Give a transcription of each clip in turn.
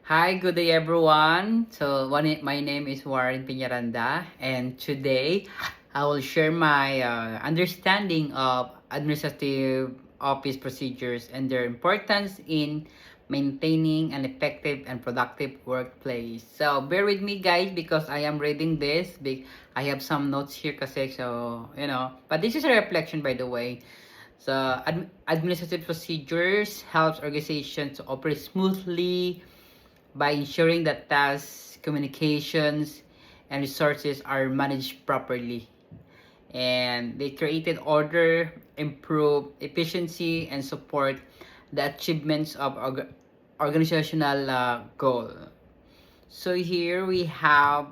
Hi, good day everyone. My name is Warren Piñaranda, and today I will share my understanding of administrative office procedures and their importance in maintaining an effective and productive workplace. So bear with me, guys, because I am reading this. I have some notes here kasi, but this is a reflection, by the way. So administrative procedures helps organizations to operate smoothly by ensuring that tasks, communications, and resources are managed properly. And they created order, improve efficiency, and support the achievements of organizational goal. So here we have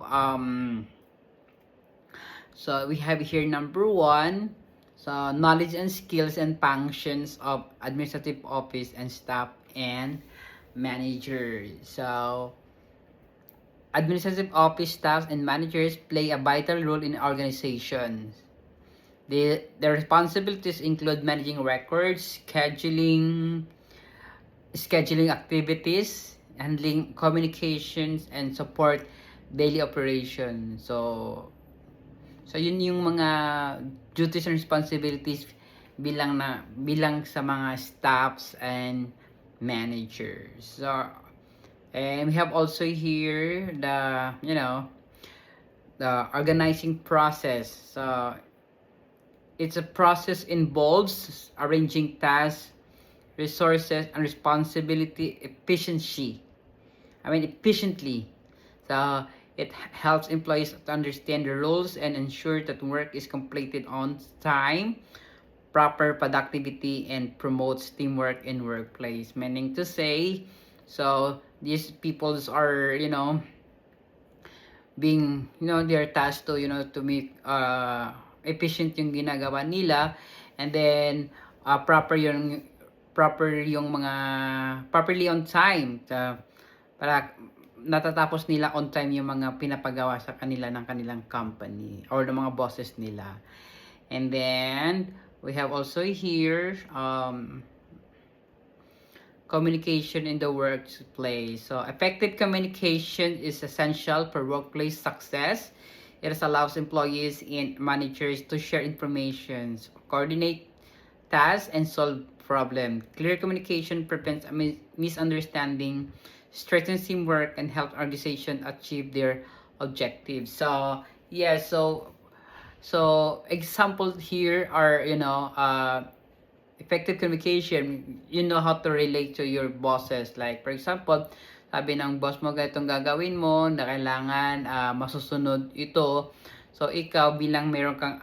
here number one. So knowledge and skills and functions of administrative office and staff and managers. So administrative office staffs and managers play a vital role in organizations. Their responsibilities include managing records, scheduling activities, handling communications, and support daily operations. So yun yung mga duties and responsibilities bilang sa mga staffs and managers. So and we have also here the organizing process. So it's a process involves arranging tasks, resources, and responsibility efficiently. So it helps employees to understand the rules and ensure that work is completed on time, proper productivity, and promotes teamwork in workplace. Meaning to say, so these peoples are, being, they're tasked to, to make efficient yung ginagawa nila, and then properly on time, para natatapos nila on time yung mga pinapagawa sa kanila ng kanilang company or ng mga bosses nila. And then we have also here communication in the workplace. So effective communication is essential for workplace success. It allows employees and managers to share information, coordinate tasks, and solve problems. Clear communication prevents misunderstanding, strengthens teamwork, and helps organization achieve their objectives. So yeah, so examples here are, effective communication. You know how to relate to your bosses. Like for example, sabi ng boss mo ganitong gagawin mo na kailangan masusunod ito. So ikaw bilang meron kang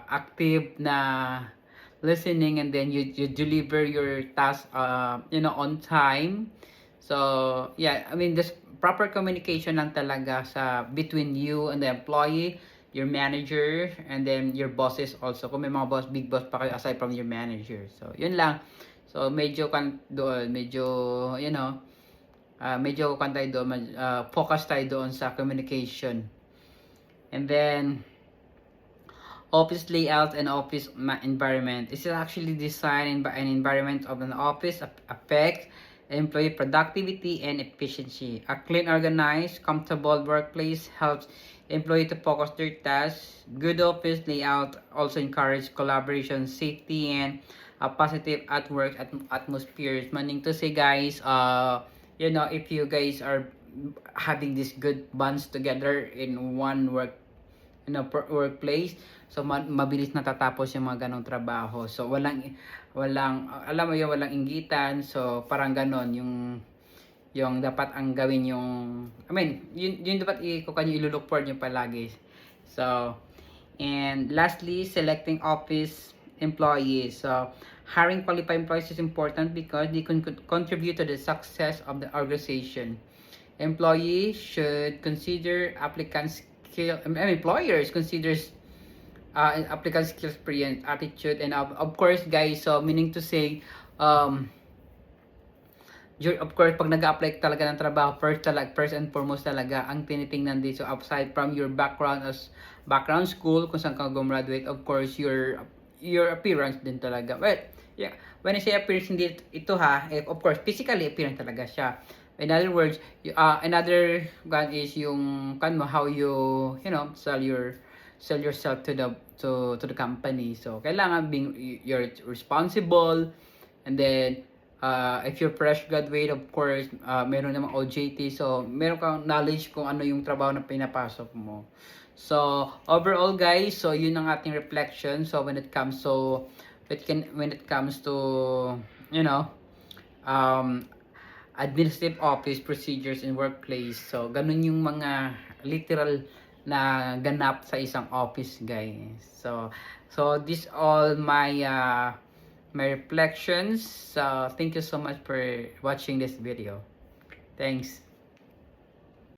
active na listening, and then you deliver your task on time. So yeah, this proper communication lang talaga sa between you and the employee, your manager, and then your bosses also. Kung may mga big boss pa kayo aside from your manager. So yun lang. So medyo focus tayo doon sa communication. And then office layout and office environment. This is actually designed by an environment of an office affect employee productivity and efficiency. A clean, organized, comfortable workplace helps employee to focus their tasks. Good office layout also encourage collaboration, safety, and a positive at work atmosphere. Meaning to say, guys, if you guys are having this good bonds together in one workplace, so mabilis natatapos yung mga ganong trabaho. So walang alam mo yun, walang inggitan. So parang ganon yung dapat ang gawin yun dapat ilulook for nyo palagi. So and lastly, selecting office employees. So hiring qualified employees is important because they can contribute to the success of the organization. Employees should consider employers considers applicant skill, experience, attitude, and of course, guys, so meaning to say, of course, pag nag-apply talaga ng trabaho, first and foremost talaga ang tinitingnan dito, aside from your background as background school, kung saan ka gumraduate, of course, your appearance din talaga. But Yeah, when I say appearance, hindi ito ha, of course, physically appearance talaga siya. In other words, another one is yung kan mo how you know, sell yourself to the company. So kailangan you're responsible, and then if you're fresh graduate, of course, meron namang OJT, so meron kang knowledge kung ano yung trabaho na pinapasok mo. So overall guys, so yun ang ating reflection. So when it comes to you know, um, administrative office procedures in workplace. So, ganun yung mga literal na ganap sa isang office, guys. So this all my reflections. So, thank you so much for watching this video. Thanks.